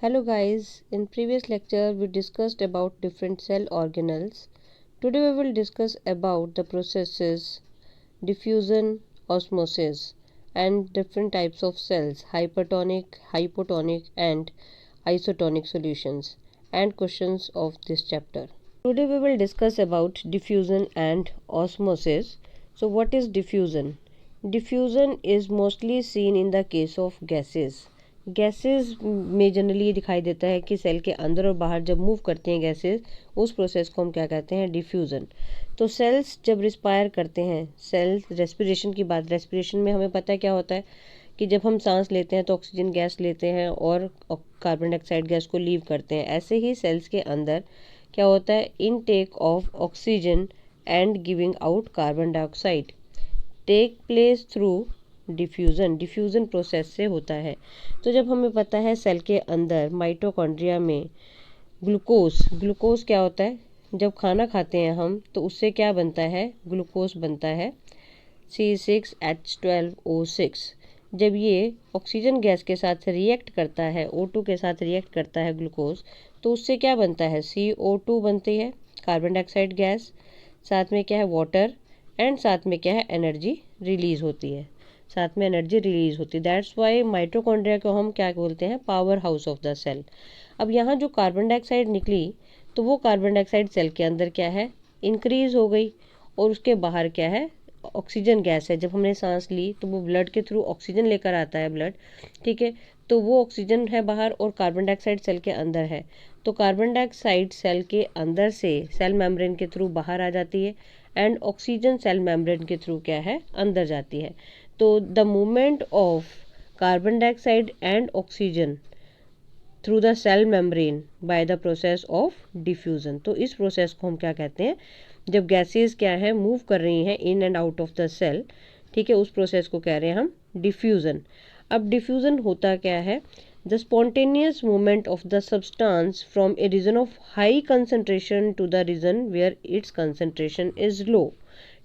Hello guys, in previous lecture we discussed about different cell organelles. Today we will discuss about the processes diffusion, osmosis and different types of cells hypertonic, hypotonic and isotonic solutions and questions of this chapter. Today we will discuss about diffusion and osmosis. So what is diffusion? Diffusion is mostly seen in the case of gases. Gases में generally ये दिखाई देता है कि cell के अंदर और बाहर जब मूव करती हैं गैसेस, उस प्रोसेस को हम क्या कहते हैं? डिफ्यूज़न। तो सेल्स जब रिस्पायर करते हैं, सेल्स रेस्पिरेशन की बात, रेस्पिरेशन में हमें पता है क्या होता है कि जब हम सांस लेते हैं तो ऑक्सीजन गैस लेते हैं और कार्बन डाइऑक्साइड गैस को लीव करते हैं। ऐसे ही सेल्स के अंदर क्या होता है? Intake of oxygen and giving out carbon dioxide take place through diffusion process से होता है। तो जब हमें पता है सेल के अंदर माइटोकॉन्ड्रिया में ग्लूकोज क्या होता है? जब खाना खाते हैं हम तो उससे क्या बनता है? ग्लूकोज बनता है C6H12O6। जब ये ऑक्सीजन गैस के साथ रिएक्ट करता है, O2 के साथ रिएक्ट करता है ग्लूकोज, तो उससे क्या बनता है? CO2 बनती है, कार्बन डाइऑक्साइड गैस, साथ में क्या है? वाटर, एंड साथ में क्या है? एनर्जी रिलीज होती है, दैट्स वाई माइटोकॉन्ड्रिया को हम क्या बोलते हैं? Power house of the cell. अब यहाँ जो कार्बन डाइऑक्साइड निकली, तो वो कार्बन डाइऑक्साइड सेल के अंदर क्या है? इंक्रीज हो गई, और उसके बाहर क्या है? ऑक्सीजन गैस है। जब हमने सांस ली तो वो ब्लड के थ्रू ऑक्सीजन लेकर आता है ब्लड, ठीक है, तो वो ऑक्सीजन है बाहर और कार्बन डाइऑक्साइड सेल के अंदर है। तो कार्बन डाइऑक्साइड सेल के अंदर से सेल मेम्ब्रेन के थ्रू बाहर आ जाती है, एंड ऑक्सीजन सेल मेम्ब्रेन के थ्रू क्या है? अंदर जाती है। तो the movement of carbon dioxide and oxygen through the cell membrane by the process of diffusion. तो इस प्रोसेस को हम क्या कहते हैं? जब गैसेस क्या है मूव कर रही हैं in and out of the cell, ठीक है, उस प्रोसेस को कह रहे हैं हम डिफ्यूज़न। अब डिफ्यूज़न होता क्या है? The spontaneous movement of the substance from a region of high concentration to the region where its concentration is low.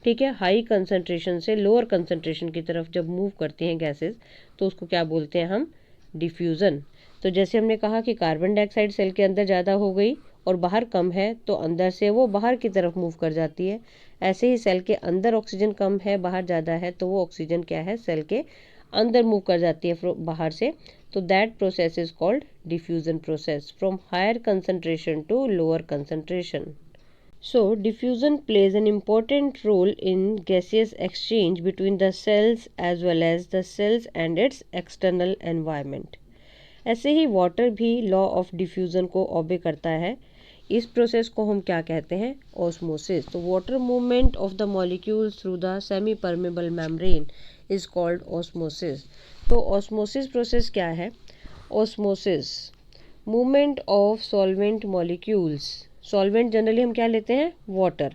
ठीक है, हाई कंसंट्रेशन से लोअर कंसंट्रेशन की तरफ जब मूव करती हैं गैसेस, तो उसको क्या बोलते हैं हम? डिफ्यूज़न। तो जैसे हमने कहा कि कार्बन डाइऑक्साइड सेल के अंदर ज़्यादा हो गई और बाहर कम है, तो अंदर से वो बाहर की तरफ मूव कर जाती है। ऐसे ही सेल के अंदर ऑक्सीजन कम है, बाहर ज़्यादा है, तो वो ऑक्सीजन क्या है? सेल के अंदर मूव कर जाती है बाहर से। तो that process is called diffusion process from higher concentration to lower concentration. So, diffusion plays an important role in gaseous exchange between the cells as well as the cells and its external environment. ऐसे ही water भी law of diffusion को ओबे करता है। इस process को हम क्या कहते हैं? ऑस्मोसिस। तो water movement of the molecules through the semi permeable membrane is called osmosis. तो ऑस्मोसिस प्रोसेस क्या है? Osmosis movement of solvent molecules. Solvent generally हम क्या लेते हैं? वाटर।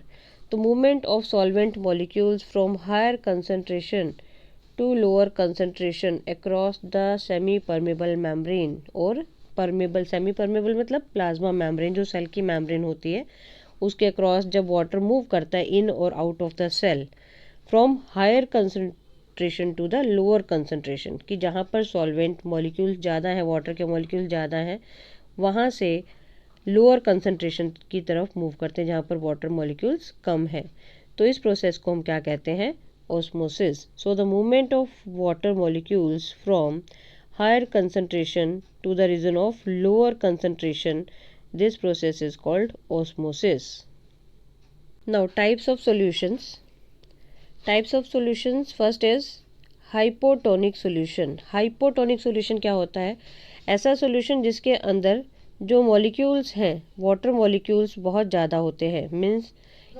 तो movement of solvent molecules from higher concentration to lower concentration across the semi permeable membrane, और permeable, semi permeable मतलब प्लाज्मा मेम्ब्रेन, जो सेल की मेम्ब्रेन होती है, उसके अक्रॉस जब वाटर मूव करता है इन और out of the cell from higher concentration to the lower concentration, कि जहाँ पर सॉल्वेंट मॉलिक्यूल्स ज़्यादा हैं, वाटर के मॉलिक्यूल्स ज़्यादा हैं, वहाँ से लोअर कंसंट्रेशन की तरफ मूव करते हैं जहाँ पर वाटर मॉलिक्यूल्स कम है। तो इस प्रोसेस को हम क्या कहते हैं? Osmosis. So the movement of water molecules from higher concentration to the region of lower concentration, this process is called osmosis. Now types of solutions. First is hypotonic solution. Hypotonic solution क्या होता है? ऐसा solution जिसके अंदर जो molecules हैं, water molecules बहुत ज़्यादा होते हैं। मीन्स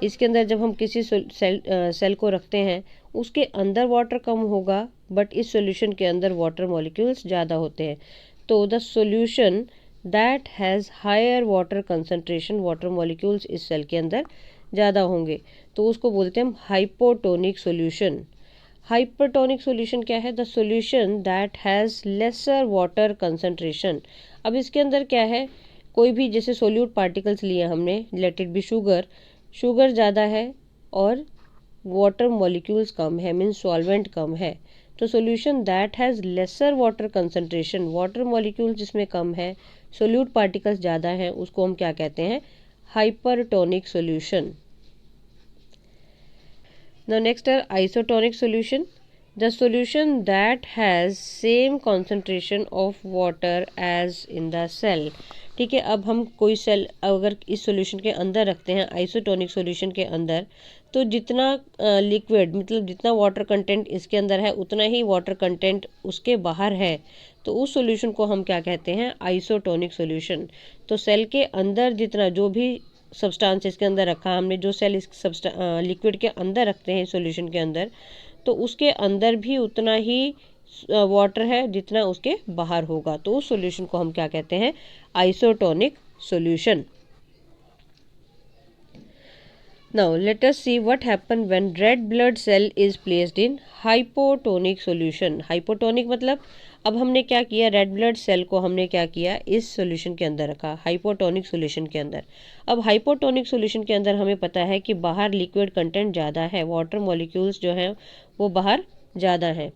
इसके अंदर जब हम किसी सेल को रखते हैं, उसके अंदर वाटर कम होगा, बट इस सॉल्यूशन के अंदर वाटर मॉलिक्यूल्स ज़्यादा होते हैं। तो the solution that has higher water concentration, water molecules इस सेल के अंदर ज़्यादा होंगे, तो उसको बोलते हैं हम हाइपोटोनिक सॉल्यूशन। हाइपरटोनिक सॉल्यूशन क्या है? The solution that has lesser water concentration. अब इसके अंदर क्या है? कोई भी जैसे सोल्यूट पार्टिकल्स लिए हमने, let it be sugar, sugar ज़्यादा है और वाटर मॉलिक्यूल्स कम है, मीन्स सॉल्वेंट कम है, तो solution that has lesser water concentration, water molecule जिसमें कम है, सोल्यूट पार्टिकल्स ज़्यादा हैं, उसको हम क्या कहते हैं? Hypertonic solution. Now next are isotonic solution. The solution that has same concentration of water as in the cell. ठीक है, अब हम कोई सेल अगर इस सॉल्यूशन के अंदर रखते हैं, आइसोटोनिक सॉल्यूशन के अंदर, तो जितना लिक्विड मतलब जितना वाटर कंटेंट इसके अंदर है उतना ही वाटर कंटेंट उसके बाहर है, तो उस सॉल्यूशन को हम क्या कहते हैं? Isotonic solution. तो सेल के अंदर जितना जो भी सब्सटेंस इसके अंदर रखा हमने, जो सेल इस लिक्विड के अंदर रखते हैं सॉल्यूशन के अंदर, तो उसके अंदर भी उतना ही वाटर है जितना उसके बाहर होगा, तो उस सॉल्यूशन को हम क्या कहते हैं? Isotonic solution. Now let us see what happen when red blood cell is placed in hypotonic solution. Hypotonic मतलब अब हमने क्या किया? रेड ब्लड सेल को हमने क्या किया? इस सॉल्यूशन के अंदर रखा, हाइपोटोनिक सॉल्यूशन के अंदर। अब हाइपोटोनिक सॉल्यूशन के अंदर हमें पता है कि बाहर लिक्विड कंटेंट ज़्यादा है, वाटर मॉलिक्यूल्स जो हैं वो बाहर ज़्यादा हैं,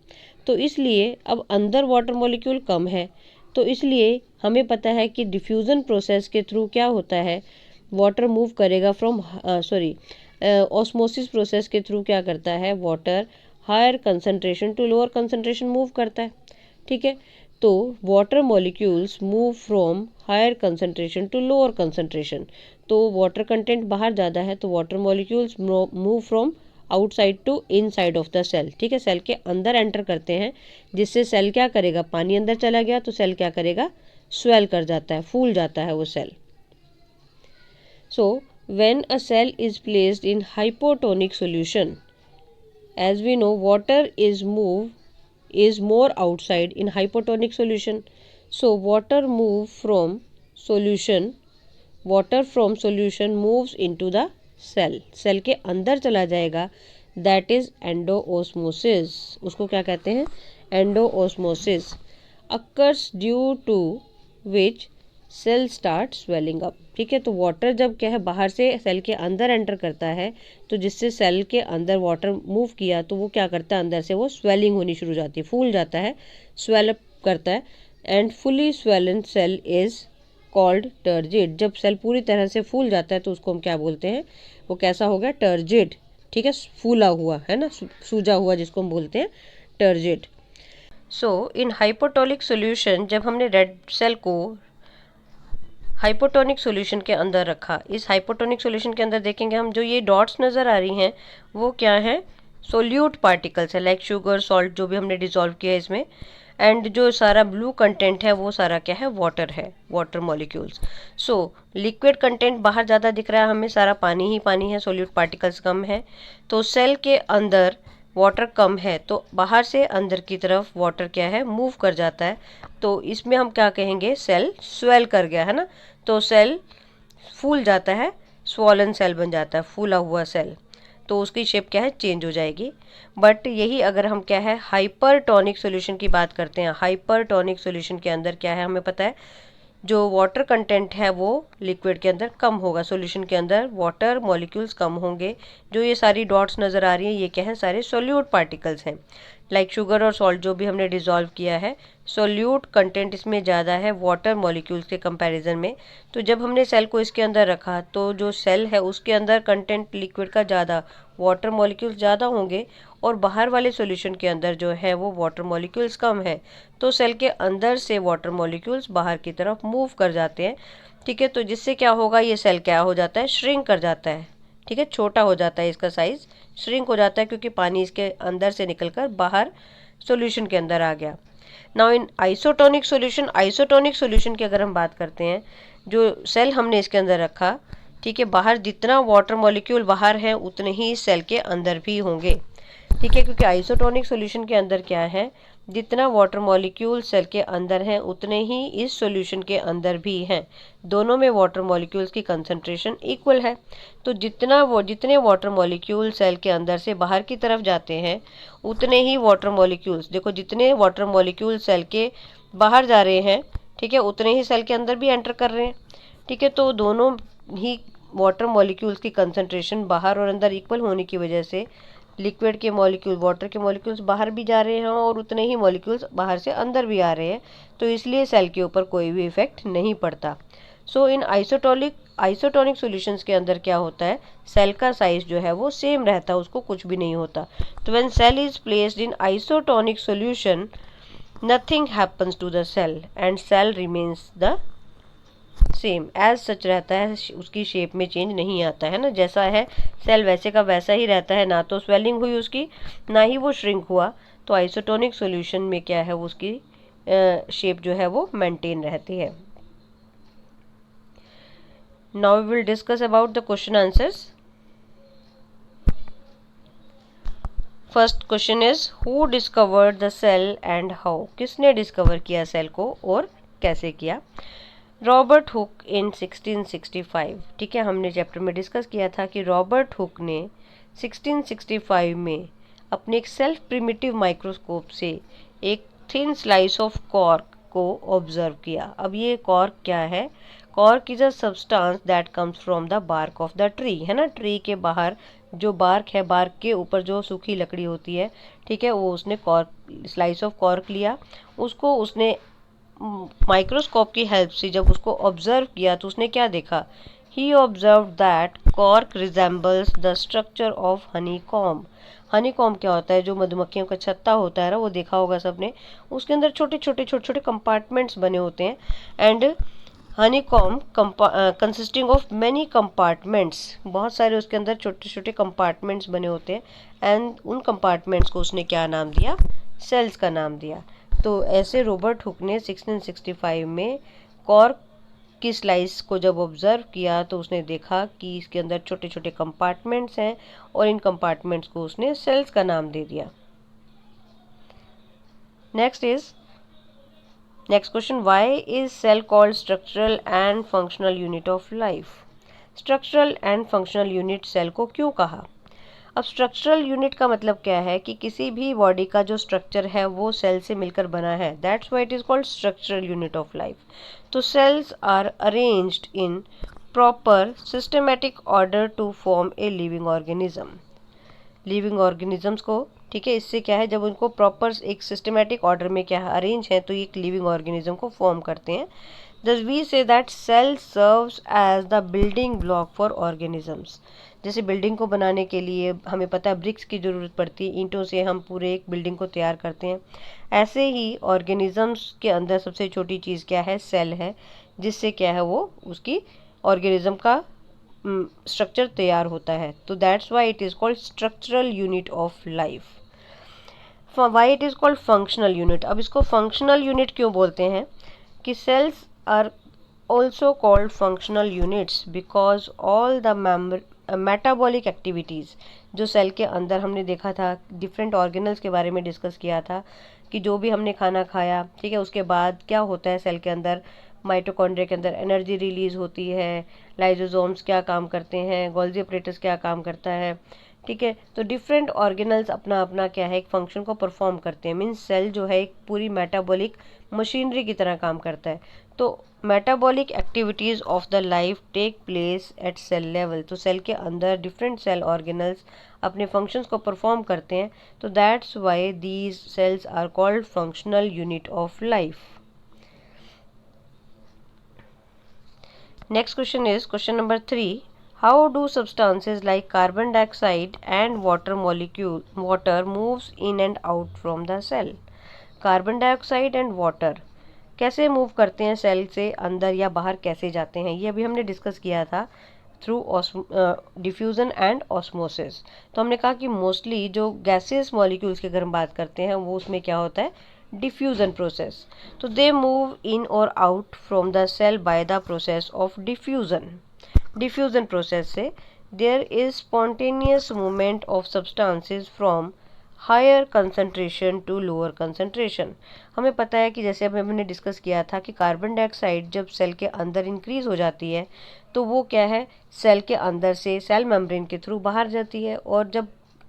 तो इसलिए अब अंदर वाटर मॉलिक्यूल कम है, तो इसलिए हमें पता है कि डिफ्यूज़न प्रोसेस के थ्रू क्या होता है? वाटर मूव करेगा फ्रॉम ऑस्मोसिस प्रोसेस के थ्रू क्या करता है? Water higher concentration to lower concentration move करता है। ठीक है, तो water molecules move from higher concentration to lower concentration, तो वाटर कंटेंट बाहर ज़्यादा है, तो water molecules move from outside to inside of the cell. ठीक है, सेल के अंदर एंटर करते हैं, जिससे सेल क्या करेगा? पानी अंदर चला गया तो सेल क्या करेगा? स्वेल कर जाता है, फूल जाता है वो cell. So, when a cell is placed in hypotonic solution, as we know, water is more outside in hypotonic solution. So, water from solution moves into the cell. Cell के अंदर चला जाएगा, that is endoosmosis. उसको क्या कहते हैं? Endoosmosis occurs due to which cell start swelling up. ठीक है, तो वाटर जब क्या है बाहर से सेल के अंदर एंटर करता है, तो जिससे सेल के अंदर वाटर मूव किया, तो वो क्या करता है? अंदर से वो स्वेलिंग होनी शुरू हो जाती है, फूल जाता है, स्वेल अप करता है। And fully swollen cell is called turgid. जब सेल पूरी तरह से फूल जाता है तो उसको हम क्या बोलते हैं? वो कैसा हो गया? टर्जिड। ठीक है, फूला हुआ है ना, सूजा हुआ, जिसको हम बोलते हैं टर्जिड। सो इन हाइपोटोनिक सोल्यूशन, जब हमने रेड सेल को हाइपोटोनिक सॉल्यूशन के अंदर रखा, इस हाइपोटोनिक सॉल्यूशन के अंदर देखेंगे हम, जो ये डॉट्स नज़र आ रही हैं वो क्या है? सोल्यूट पार्टिकल्स है, लाइक शुगर, सॉल्ट, जो भी हमने डिसॉल्व किया है इसमें। एंड जो सारा ब्लू कंटेंट है वो सारा क्या है? वाटर है, water molecules. So liquid content बाहर ज़्यादा दिख रहा है हमें, सारा पानी ही पानी है, सोल्यूट पार्टिकल्स कम है। तो सेल के अंदर वाटर कम है, तो बाहर से अंदर की तरफ वाटर क्या है? मूव कर जाता है, तो इसमें हम क्या कहेंगे? सेल स्वेल कर गया है ना, तो सेल फूल जाता है, स्वॉलन सेल बन जाता है, फूला हुआ सेल, तो उसकी शेप क्या है? चेंज हो जाएगी। बट यही अगर हम क्या है? हाइपरटोनिक सॉल्यूशन की बात करते हैं, हाइपरटोनिक सॉल्यूशन के अंदर क्या है? हमें पता है जो वाटर कंटेंट है वो लिक्विड के अंदर कम होगा, सॉल्यूशन के अंदर वाटर मॉलिक्यूल्स कम होंगे। जो ये सारी डॉट्स नज़र आ रही हैं ये क्या है? सारे सोल्यूट पार्टिकल्स हैं, लाइक शुगर और सॉल्ट जो भी हमने डिसॉल्व किया है, सोल्यूट कंटेंट इसमें ज़्यादा है वाटर मॉलिक्यूल्स के कंपैरिजन में। तो जब हमने सेल को इसके अंदर रखा, तो जो सेल है उसके अंदर कंटेंट लिक्विड का ज़्यादा, वाटर मॉलिक्यूल्स ज़्यादा होंगे, और बाहर वाले सॉल्यूशन के अंदर जो है वो वाटर मॉलिक्यूल्स कम है, तो सेल के अंदर से वाटर मॉलिक्यूल्स बाहर की तरफ मूव कर जाते हैं। ठीक है, तो जिससे क्या होगा? ये सेल क्या हो जाता है? श्रिंक कर जाता है। ठीक है, छोटा हो जाता है, इसका साइज श्रिंक हो जाता है, क्योंकि पानी इसके अंदर से निकलकर बाहर सॉल्यूशन के अंदर आ गया। नाउ इन आइसोटोनिक सॉल्यूशन की अगर हम बात करते हैं, जो सेल हमने इसके अंदर रखा, ठीक है, बाहर जितना वाटर मॉलिक्यूल बाहर है उतने ही सेल के अंदर भी होंगे। ठीक है, क्योंकि आइसोटोनिक सॉल्यूशन के अंदर क्या है? जितना वाटर मॉलिक्यूल सेल के अंदर हैं उतने ही इस सॉल्यूशन के अंदर भी हैं, दोनों में वाटर मॉलिक्यूल्स की कंसंट्रेशन इक्वल है। तो जितने वाटर मॉलिक्यूल सेल के अंदर से बाहर की तरफ जाते हैं उतने ही वाटर मॉलिक्यूल्स, देखो जितने वाटर मॉलिक्यूल सेल के बाहर जा रहे हैं, ठीक है, उतने ही सेल के अंदर भी एंटर कर रहे हैं। ठीक है, तो दोनों ही वाटर मॉलिक्यूल्स की कंसंट्रेशन बाहर और अंदर इक्वल होने की वजह से लिक्विड के मॉलिक्यूल, वाटर के मॉलिक्यूल्स बाहर भी जा रहे हैं और उतने ही मॉलिक्यूल्स बाहर से अंदर भी आ रहे हैं, तो इसलिए सेल के ऊपर कोई भी इफेक्ट नहीं पड़ता। सो इन आइसोटोनिक सॉल्यूशंस के अंदर क्या होता है, सेल का साइज जो है वो सेम रहता है, उसको कुछ भी नहीं होता। तो when cell is placed in isotonic solution nothing happens to the cell and cell remains the same as such रहता है, उसकी शेप में चेंज नहीं आता है ना, जैसा है सेल वैसे का वैसा ही रहता है, ना तो स्वेलिंग हुई उसकी, ना ही वो श्रिंक हुआ। तो आइसोटोनिक सॉल्यूशन में क्या है, उसकी शेप जो है वो मेंटेन रहती है। Now we will discuss about the question answers. First question is who discovered the cell and how, किसने डिस्कवर किया सेल को और कैसे किया। रॉबर्ट हुक इन 1665, ठीक है, हमने चैप्टर में डिस्कस किया था कि रॉबर्ट हुक ने 1665 में अपने एक सेल्फ प्रिमिटिव माइक्रोस्कोप से एक थिन स्लाइस ऑफ कॉर्क को ऑब्जर्व किया। अब ये कॉर्क क्या है, cork is a substance that comes from the bark of the tree, है ना, ट्री के बाहर जो बार्क है, बार्क के ऊपर जो सूखी लकड़ी होती है, ठीक है, वो उसने कॉर्क, स्लाइस ऑफ कॉर्क लिया, उसको उसने माइक्रोस्कोप की हेल्प से जब उसको ऑब्जर्व किया तो उसने क्या देखा, he observe that cork resembles the structure of honeycomb. Honeycomb क्या होता है, जो मधुमक्खियों का छत्ता होता है ना, वो देखा होगा सबने, उसके अंदर छोटे छोटे कंपार्टमेंट्स बने होते हैं। And honey comb consisting of many compartments, बहुत सारे उसके अंदर छोटे छोटे कंपार्टमेंट्स बने होते हैं, एंड उन कंपार्टमेंट्स को उसने क्या नाम दिया, सेल्स का नाम दिया। तो ऐसे रॉबर्ट हुक ने 1665 में कॉर्क की स्लाइस को जब ऑब्जर्व किया तो उसने देखा कि इसके अंदर छोटे छोटे कंपार्टमेंट्स हैं और इन कंपार्टमेंट्स को उसने सेल्स का नाम दे दिया। Next question, why is cell called structural and functional unit of life. Structural and functional unit cell को क्यों कहा। अब स्ट्रक्चरल यूनिट का मतलब क्या है कि किसी भी बॉडी का जो स्ट्रक्चर है वो सेल से मिलकर बना है, that's why it is called structural unit of life. तो cells are arranged in proper systematic order to form a living organism. Living organisms को, ठीक है, इससे क्या है, जब उनको प्रॉपर एक सिस्टमेटिक ऑर्डर में क्या अरेंज है तो ये एक लिविंग ऑर्गेनिज्म को फॉर्म करते हैं। Thus we say that cell serves as the building block for organisms। जैसे बिल्डिंग को बनाने के लिए हमें पता है ब्रिक्स की ज़रूरत पड़ती है, ईंटों से हम पूरे एक बिल्डिंग को तैयार करते हैं। ऐसे ही ऑर्गेनिजम्स के अंदर सबसे छोटी चीज़ क्या है, सेल है, जिससे क्या है वो उसकी ऑर्गेनिज्म का स्ट्रक्चर तैयार होता है। तो that's why it is called structural unit of life. Why it is called functional unit. अब इसको फंक्शनल यूनिट क्यों बोलते हैं कि sales are also called functional units because all the metabolic activities, जो सेल के अंदर हमने देखा था, डिफरेंट ऑर्गेनल्स के बारे में डिस्कस किया था कि जो भी हमने खाना खाया, ठीक है, उसके बाद क्या होता है सेल के अंदर, माइटोकॉन्ड्रिया के अंदर एनर्जी रिलीज होती है, लाइजोसोम्स क्या काम करते हैं, गोल्गी एपरेटस क्या काम करता है, ठीक है। तो डिफरेंट ऑर्गेनल्स अपना अपना क्या है एक फंक्शन को परफॉर्म करते हैं, मीन्स सेल जो है एक पूरी मेटाबॉलिक मशीनरी की तरह काम करता है। तो metabolic activities of the life take place at cell level. तो सेल के अंदर डिफरेंट सेल ऑर्गेनल्स अपने फंक्शंस को परफॉर्म करते हैं, तो that's why these cells are called functional unit of life. Next question is question number 3, how do substances like carbon dioxide and water moves in and out from the cell। Carbon dioxide and water कैसे move करते हैं, cell से अंदर या बाहर कैसे जाते हैं, ये अभी हमने डिस्कस किया था थ्रू डिफ्यूज़न एंड ऑस्मोसिस। तो हमने कहा कि मोस्टली जो गैसेस मॉलिक्यूल्स की अगर हम बात करते हैं वो उसमें क्या होता है, डिफ्यूज़न प्रोसेस। तो दे मूव इन और out from the cell by the process of diffusion. Diffusion process से there is spontaneous movement of substances from higher concentration to lower concentration. हमें पता है कि जैसे अभी हमने डिस्कस किया था कि कार्बन डाइऑक्साइड जब सेल के अंदर इंक्रीज हो जाती है तो वो क्या है, सेल के अंदर से सेल मेम्ब्रेन के थ्रू बाहर जाती है, और जब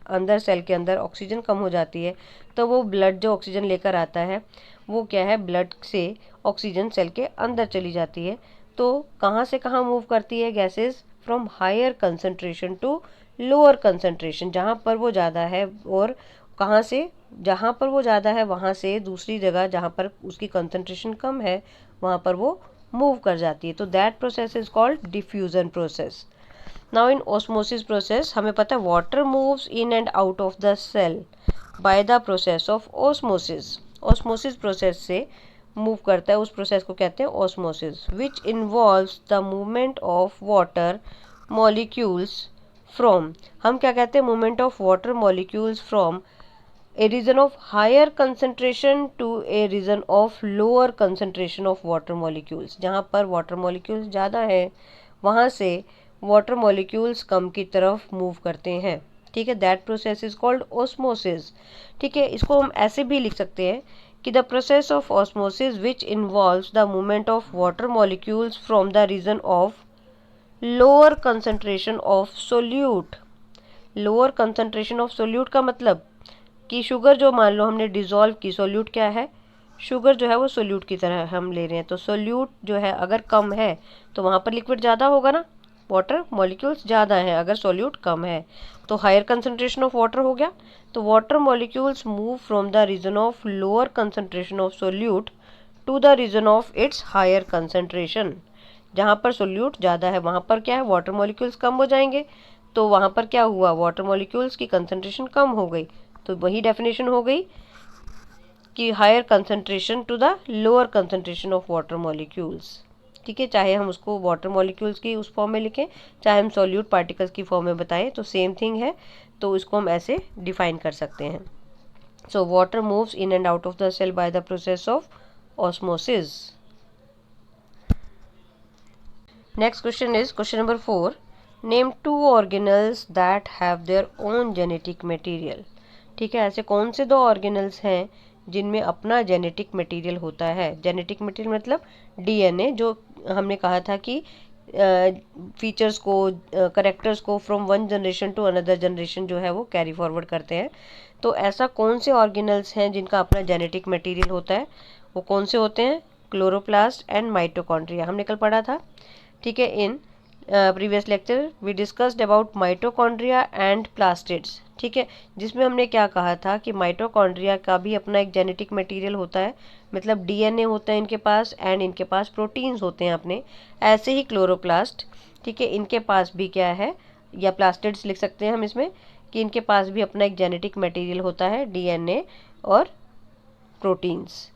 अंदर सेल के अंदर ऑक्सीजन कम हो जाती है तो वो ब्लड जो ऑक्सीजन लेकर आता है वो क्या है, ब्लड से ऑक्सीजन सेल के अंदर चली जाती है। तो कहाँ से कहाँ मूव करती है gases, from higher concentration to lower concentration, जहाँ पर वो ज़्यादा है, और कहाँ से, जहाँ पर वो ज़्यादा है वहाँ से दूसरी जगह जहाँ पर उसकी कंसंट्रेशन कम है वहाँ पर वो मूव कर जाती है। तो that process is called diffusion process. Now in osmosis process हमें पता है water moves in and out of the cell by the process of osmosis. Osmosis process से मूव करता है, उस प्रोसेस को कहते हैं osmosis, which involves the movement of water molecules from, हम क्या कहते हैं, movement of water molecules from a region of higher concentration to a region of lower concentration of water molecules। जहाँ पर water molecules ज़्यादा है वहाँ से water molecules कम की तरफ मूव करते हैं। ठीक है, that process is called osmosis। ठीक है, इसको हम ऐसे भी लिख सकते हैं कि the process of osmosis which involves the movement of water molecules from the region of lower concentration of solute। lower concentration of solute का मतलब कि शुगर जो मान लो हमने डिज़ोल्व की, सोल्यूट क्या है, शुगर जो है वो सोल्यूट की तरह हम ले रहे हैं, तो सोल्यूट जो है अगर कम है तो वहाँ पर लिक्विड ज़्यादा होगा ना, वाटर मॉलिक्यूल्स ज़्यादा है, अगर सोल्यूट कम है तो हायर कंसंट्रेशन ऑफ वाटर हो गया। तो water molecules move from the region of lower concentration of solute to the region of its higher concentration. जहाँ पर सोल्यूट ज़्यादा है वहाँ पर क्या है, वाटर मॉलिक्यूल्स कम हो जाएंगे, तो वहाँ पर क्या हुआ, वाटर मॉलिक्यूल्स की कंसंट्रेशन कम हो गई। तो वही डेफिनेशन हो गई कि higher concentration to the lower concentration of water molecules. ठीक है, चाहे हम उसको वाटर मॉलिक्यूल्स की उस फॉर्म में लिखें, चाहे हम सॉल्यूट पार्टिकल्स की फॉर्म में बताएं, तो सेम थिंग है, तो इसको हम ऐसे डिफाइन कर सकते हैं। So water moves in and out of the cell by the process of osmosis. Next question is question number 4, name 2 organelles that have their own genetic material. ठीक है, ऐसे कौन से 2 ऑर्गेनल्स हैं जिनमें अपना जेनेटिक मटेरियल होता है। जेनेटिक मटेरियल मतलब डीएनए, जो हमने कहा था कि फीचर्स को, करेक्टर्स को from one generation to another generation जो है वो कैरी फॉरवर्ड करते हैं। तो ऐसा कौन से ऑर्गेनल्स हैं जिनका अपना जेनेटिक मटेरियल होता है, वो कौन से होते हैं, क्लोरोप्लास्ट एंड माइटोकॉन्ड्रिया, हमने कल पढ़ा था। ठीक है, in previous lecture we discussed about mitochondria and plastids. ठीक है, जिसमें हमने क्या कहा था कि माइटोकॉन्ड्रिया का भी अपना एक जेनेटिक मटेरियल होता है, मतलब डीएनए होता है इनके पास, एंड इनके पास प्रोटीन्स होते हैं अपने। ऐसे ही क्लोरोप्लास्ट, ठीक है, इनके पास भी क्या है, या प्लास्टिड्स लिख सकते हैं हम इसमें, कि इनके पास भी अपना एक जेनेटिक मटेरियल होता है, डीएनए और proteins.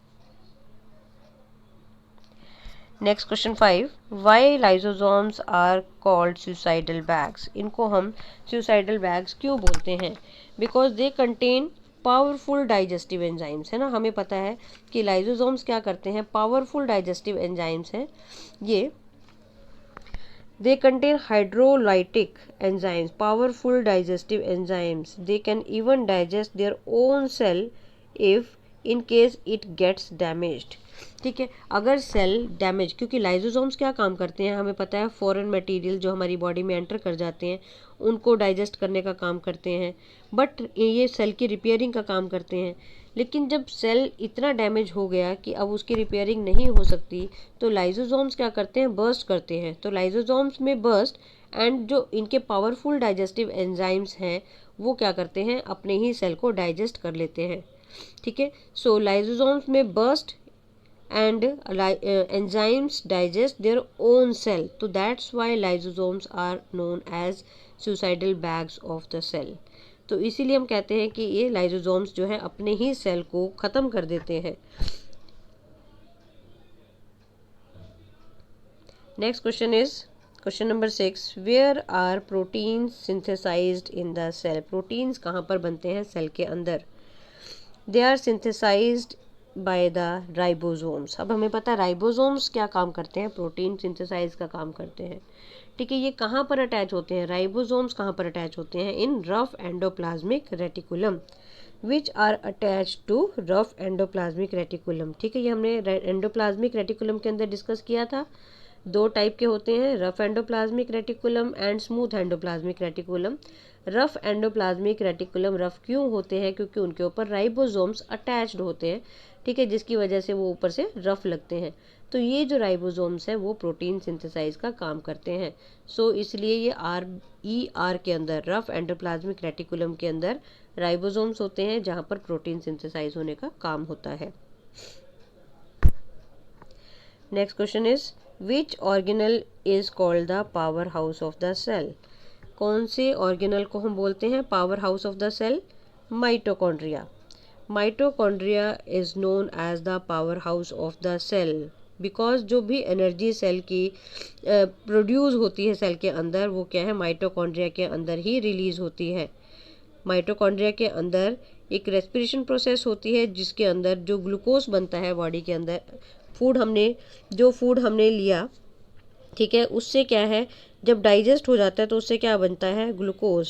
Next question 5, why lysosomes are called suicidal bags. इनको हम सुसाइडल बैग्स क्यों बोलते हैं, because they contain powerful digestive enzymes, है ना। हमें पता है कि लाइजोसोम्स क्या करते हैं, पावरफुल डाइजेस्टिव एंजाइम्स हैं ये। They contain hydrolytic enzymes, powerful digestive enzymes, they can even digest their own cell if in case it gets damaged. ठीक है, अगर सेल डैमेज, क्योंकि लाइजोसोम्स क्या काम करते हैं हमें पता है, फॉरेन मटेरियल जो हमारी बॉडी में एंटर कर जाते हैं उनको डाइजेस्ट करने का काम करते हैं, बट ये सेल की रिपेयरिंग का काम करते हैं। लेकिन जब सेल इतना डैमेज हो गया कि अब उसकी रिपेयरिंग नहीं हो सकती, तो लाइजोसोम्स क्या करते हैं, बर्स्ट करते हैं। तो लाइजोसोम्स में बर्स्ट एंड जो इनके पावरफुल डाइजेस्टिव एंजाइम्स हैं वो क्या करते हैं, अपने ही सेल को डाइजेस्ट कर लेते हैं। ठीक है, सो लाइजोसोम्स में burst and enzymes digest their own cell, so that's why lysosomes are known as suicidal bags of the cell। तो इसीलिए हम कहते हैं कि ये लाइजोसोम्स जो है अपने ही सेल को ख़त्म कर देते हैं। Next question is question number 6, where are proteins synthesized in the cell. Proteins कहाँ पर बनते हैं सेल के अंदर, they are synthesized by the ribosomes. अब हमें पता है राइबोसोम्स क्या काम करते हैं, प्रोटीन सिंथेसाइज का काम करते हैं। ठीक है, ये कहाँ पर अटैच होते हैं, राइबोसोम्स कहाँ पर अटैच होते हैं, in rough endoplasmic reticulum, which are attach to rough endoplasmic reticulum. ठीक है, ये हमने एंडोप्लाज्मिक रेटिकुलम के अंदर डिस्कस किया था। 2 टाइप के होते हैं, rough endoplasmic reticulum and smooth endoplasmic reticulum. Rough endoplasmic reticulum rough क्यों होते हैं, क्योंकि उनके ऊपर राइबोसोम्स अटैच्ड होते हैं। ठीक है, जिसकी वजह से वो ऊपर से रफ लगते हैं। तो ये जो राइबोसोम्स है वो प्रोटीन सिंथेसाइज का काम करते हैं। सो इसलिए ये RER के अंदर, रफ एंडोप्लाज्मिक रेटिकुलम के अंदर राइबोसोम्स होते हैं जहाँ पर प्रोटीन सिंथेसाइज होने का काम होता है। Next question is which organelle is called the power house of the cell. कौन से ऑर्गेनल को हम बोलते हैं power house of the cell? Mitochondria. Mitochondria is known as the power house of the cell because जो भी energy cell की produce होती है सेल के अंदर, वो क्या है, माइटोकॉन्ड्रिया के अंदर ही रिलीज होती है। माइटोकॉन्ड्रिया के अंदर एक रेस्पिरेशन प्रोसेस होती है जिसके अंदर जो ग्लूकोज बनता है बॉडी के अंदर, जो फूड हमने लिया, ठीक है, उससे क्या है, जब डाइजेस्ट हो जाता है तो उससे क्या बनता है, ग्लूकोज,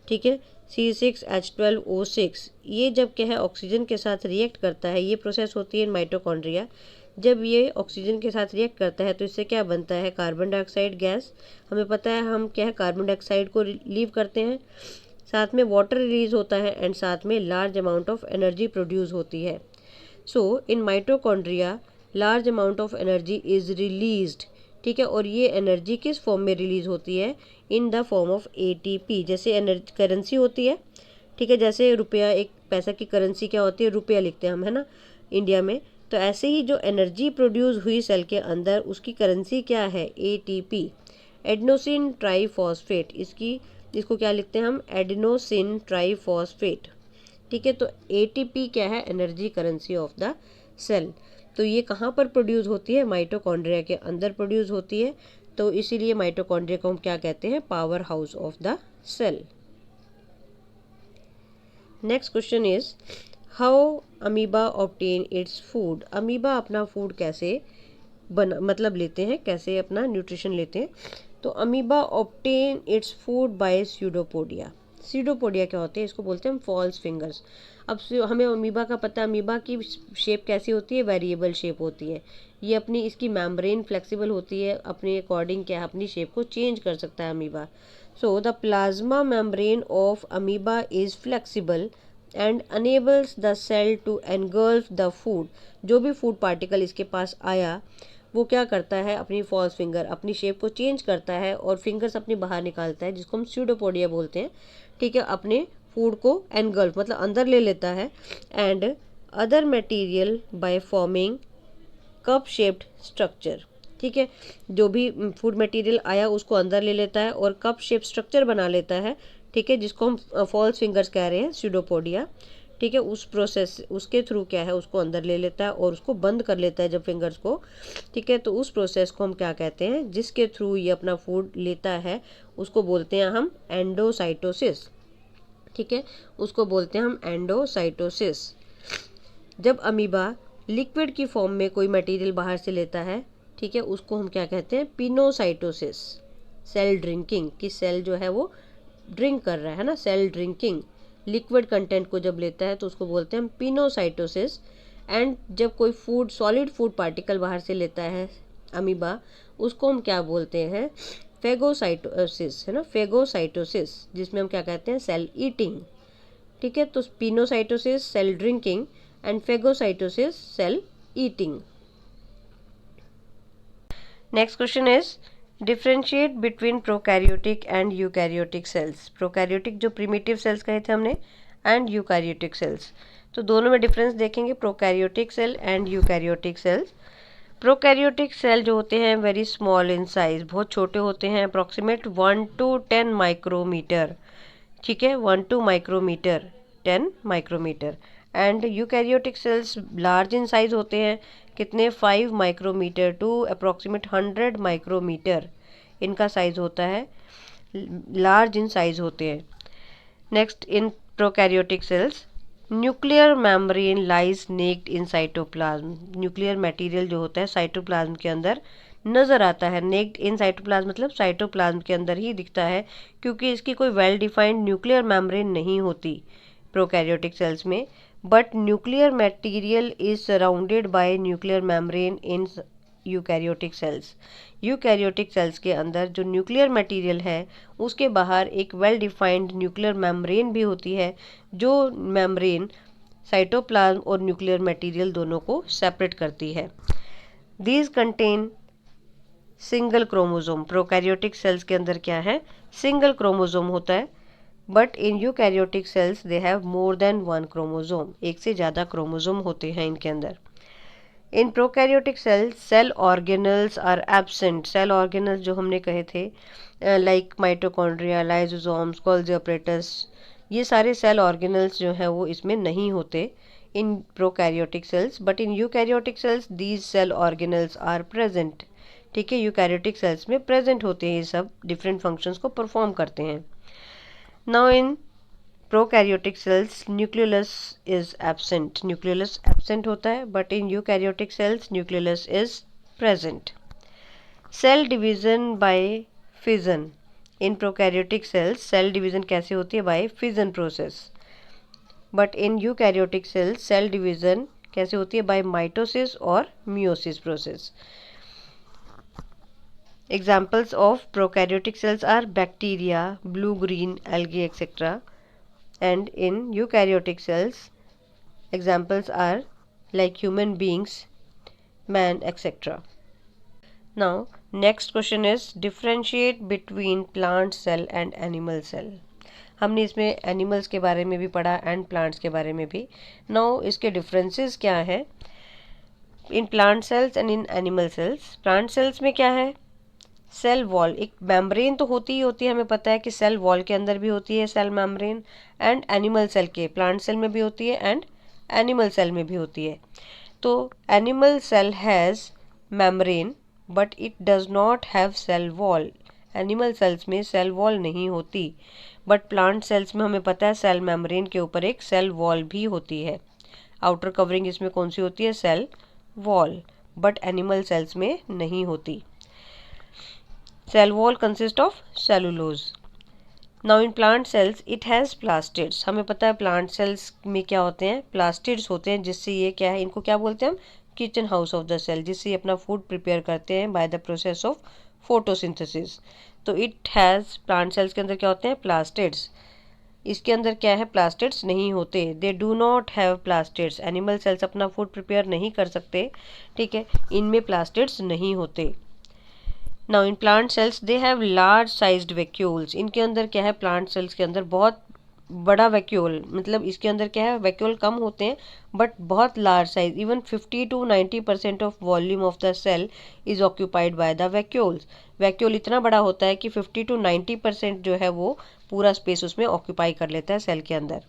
ठीक है, C6H12O6। ये जब क्या है ऑक्सीजन के साथ रिएक्ट करता है, ये प्रोसेस होती है माइटोकॉन्ड्रिया। जब ये ऑक्सीजन के साथ रिएक्ट करता है तो इससे क्या बनता है, कार्बन डाइऑक्साइड गैस। हमें पता है हम क्या है कार्बन डाइऑक्साइड को लीव करते हैं, साथ में वाटर रिलीज होता है एंड साथ में large amount of energy produce होती है। So in mitochondria large amount of energy is released, ठीक है, और ये एनर्जी किस फॉर्म में रिलीज होती है, इन द फॉर्म ऑफ ATP। जैसे एनर्जी करेंसी होती है, ठीक है, जैसे रुपया, एक पैसा की करेंसी क्या होती है, रुपया लिखते हैं हम, है ना, इंडिया में। तो ऐसे ही जो एनर्जी प्रोड्यूस हुई सेल के अंदर, उसकी करेंसी क्या है, ATP, एडेनोसिन ट्राईफॉस्फेट। इसको क्या लिखते हैं हम, एडेनोसिन ट्राईफॉस्फेट, ठीक है। तो ATP क्या है, energy currency of the cell. तो ये कहाँ पर प्रोड्यूस होती है, माइटोकॉन्ड्रिया के अंदर प्रोड्यूस होती है। तो इसीलिए माइटोकॉन्ड्रिया को हम क्या कहते हैं, power house of the cell. Next question is how amoeba obtain its food. Amoeba अपना फूड कैसे लेते हैं, कैसे अपना न्यूट्रिशन लेते हैं। तो amoeba obtain its food by pseudopodia. Pseudopodia क्या होते हैं, इसको बोलते हैं हम फॉल्स फिंगर्स। अब हमें अमीबा का पता है, अमीबा की शेप कैसी होती है, वेरिएबल शेप होती है। ये इसकी मेम्ब्रेन फ्लेक्सिबल होती है, अपने अकॉर्डिंग क्या है अपनी शेप को चेंज कर सकता है amoeba. So the plasma membrane of amoeba is flexible and enables the cell to engulf the food. जो भी फूड पार्टिकल इसके पास आया वो क्या करता है, अपनी फॉल्स फिंगर, अपनी शेप को चेंज करता है और फिंगर्स अपनी बाहर निकालता है, जिसको हम स्यूडोपोडिया बोलते हैं, ठीक है। अपने फूड को एनगल्फ अंदर ले लेता है and other material by forming cup shaped structure, ठीक है। जो भी फूड मटेरियल आया उसको अंदर ले लेता है और कप शेप स्ट्रक्चर बना लेता है, ठीक है, जिसको हम फॉल्स फिंगर्स कह रहे हैं, स्यूडोपोडिया, ठीक है। उस प्रोसेस, उसके थ्रू क्या है, उसको अंदर ले लेता है और उसको बंद कर लेता है जब फिंगर्स को, ठीक है। तो उस प्रोसेस को हम क्या कहते हैं, जिसके थ्रू ये अपना फूड लेता है, उसको बोलते हैं हम एंडोसाइटोसिस, ठीक है, उसको बोलते हैं हम एंडोसाइटोसिस। जब अमीबा लिक्विड की फॉर्म में कोई मटेरियल बाहर से लेता है, ठीक है, उसको हम क्या कहते हैं, पिनोसाइटोसिस। सेल ड्रिंकिंग, कि सेल जो है वो ड्रिंक कर रहा है ना, सेल ड्रिंकिंग, लिक्विड कंटेंट को जब लेता है तो उसको बोलते हैं हम पिनोसाइटोसिस। एंड जब कोई फूड, सॉलिड फूड पार्टिकल बाहर से लेता है अमीबा, उसको हम क्या बोलते हैं, फेगोसाइटोसिस, है ना, फेगोसाइटोसिस, जिसमें हम क्या कहते हैं, सेल ईटिंग, ठीक है। तो pinocytosis cell drinking and phagocytosis cell eating. Next question is differentiate between prokaryotic and eukaryotic cells. Prokaryotic जो प्रिमिटिव सेल्स कहे थे हमने, एंड यूकैरियोटिक सेल्स, तो दोनों में डिफरेंस देखेंगे, prokaryotic cell and eukaryotic cells. Prokaryotic cell जो होते हैं वेरी स्मॉल इन साइज, बहुत छोटे होते हैं, अप्रॉक्सीमेट 1 to 10 माइक्रोमीटर, ठीक है, 1 to micrometer, 10 micrometer. And eukaryotic cells large in size होते हैं, कितने, 5 माइक्रोमीटर टू अप्रॉक्सीमेट 100 माइक्रोमीटर इनका साइज होता है, लार्ज इन साइज होते हैं। Next, in prokaryotic cells nuclear membrane lies naked in cytoplasm. Nuclear material जो होता है साइटोप्लाज्म के अंदर नज़र आता है, नेक्ड इन साइटोप्लाज्म मतलब साइटोप्लाज्म के अंदर ही दिखता है, क्योंकि इसकी कोई वेल डिफाइंड न्यूक्लियर मेम्ब्रेन नहीं होती प्रोकैरियोटिक सेल्स में। But nuclear material is surrounded by nuclear membrane in eukaryotic sales. Eukaryotic cells के अंदर जो न्यूक्लियर मटेरियल है उसके बाहर एक वेल डिफाइंड न्यूक्लियर मेम्ब्रेन भी होती है, जो मेम्ब्रेन साइटोप्लाज्म और न्यूक्लियर मटेरियल दोनों को सेपरेट करती है। These contain single chromosome. Prokaryotic cells के अंदर क्या है, सिंगल क्रोमोसोम होता है, but in eukaryotic cells they have more than one chromosome. एक से ज़्यादा क्रोमोसोम होते हैं इनके अंदर। In prokaryotic cells cell organelles are absent. Cell organelles जो हमने कहे थे like mitochondria, lysosomes, Golgi apparatus, ये सारे सेल ऑर्गेनल्स जो है वो इसमें नहीं होते in prokaryotic cells, but in eukaryotic cells these cell organelles are present. ठीक है, यूकैरियोटिक सेल्स में प्रेजेंट होते हैं, ये सब डिफरेंट फंक्शंस को परफॉर्म करते हैं। Now in prokaryotic cells nucleus is absent. Nucleus absent होता है, but in eukaryotic cells nucleus is present. Cell division by fission. In prokaryotic cells cell division कैसे होती है, by fission process, but in eukaryotic cells cell division कैसे होती है, by mitosis और meiosis process. Examples of prokaryotic cells are bacteria, blue-green algae, etc. And in eukaryotic cells, examples are like human beings, man, etc. Now, next question is differentiate between plant cell and animal cell. हमने इसमें animals के बारे में भी पढ़ा and plants के बारे में भी। नाउ इसके डिफरेंसेस क्या है in plant sales and in animal sales. Plant cells में क्या है, सेल वॉल, एक मेम्ब्रेन तो होती ही होती है, हमें पता है कि सेल वॉल के अंदर भी होती है cell membrane, and animal cell के प्लांट सेल में भी होती है एंड एनिमल सेल में भी होती है। तो animal cell has membrane but it does not have cell wall. Animal cells में सेल वॉल नहीं होती, बट प्लांट सेल्स में हमें पता है सेल मेम्ब्रेन के ऊपर एक सेल वॉल भी होती है। आउटर कवरिंग इसमें कौन सी होती है, cell wall, but animal cells में नहीं होती। Cell wall consists of cellulose. Now in plant cells it has plastids. हमें पता है प्लांट सेल्स में क्या होते हैं, प्लास्टिड्स होते हैं, जिससे ये क्या है, इनको क्या बोलते हैं हम, kitchen house of the cell, जिससे ये अपना फूड प्रिपेयर करते हैं by the process of photosynthesis. तो इट हैज़, प्लांट सेल्स के अंदर क्या होते हैं, प्लास्टिड्स। इसके अंदर क्या है, प्लास्टिड्स नहीं होते, they do not have plastids. Animal cells अपना फूड प्रिपेयर नहीं कर सकते, ठीक है, इनमें प्लास्टिड्स नहीं होते। Now in plant sales they have large sized vacuoles. इनके अंदर क्या है, प्लांट सेल्स के अंदर बहुत बड़ा वैक्यूल, मतलब इसके अंदर क्या है, वैक्यूल कम होते हैं बट बहुत large size, even 50 to 90% of volume of the cell is occupied by the vacuoles. Vacuole इतना बड़ा होता है कि 50 to 90% जो है वो पूरा स्पेस उसमें ऑक्यूपाई कर लेता है सेल के अंदर।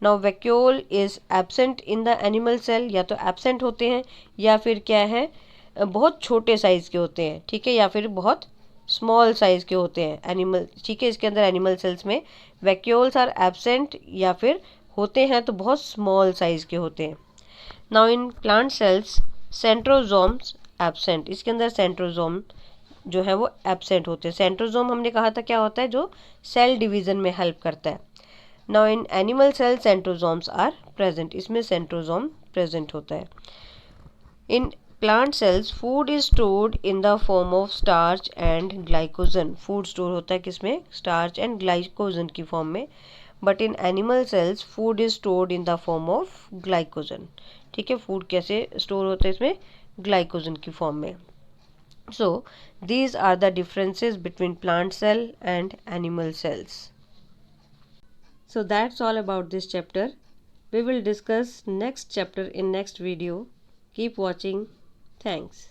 Now vacuole is absent in the animal cell, या तो एब्सेंट होते हैं या फिर क्या है, बहुत छोटे साइज़ के होते हैं, ठीक है, या फिर बहुत स्मॉल साइज़ के होते हैं एनिमल, ठीक है। इसके अंदर एनिमल सेल्स में वैक्यूल्स आर एब्सेंट, या फिर होते हैं तो बहुत स्मॉल साइज़ के होते हैं। नाउ इन प्लांट सेल्स सेंट्रोजोम्स एब्सेंट। इसके अंदर सेंट्रोजोम जो है वो एब्सेंट होते हैं। सेंट्रोजोम हमने कहा था क्या होता है, जो सेल डिवीज़न में हेल्प करता है। Now in animal cell centrosomes are present. इसमें सेंट्रोजोम प्रेजेंट होता है। In plant cells food is stored in the form of starch and glycogen. Food store होता है किसमें, स्टार्च एंड ग्लाइकोजन की फॉर्म में, but in animal cells food is stored in the form of glycogen. ठीक है, food कैसे store होता है इसमें, ग्लाइकोजन की फॉर्म में। So these are the differences between plant cell and animal cells. So that's all about this chapter. We will discuss next chapter in next video. Keep watching. Thanks.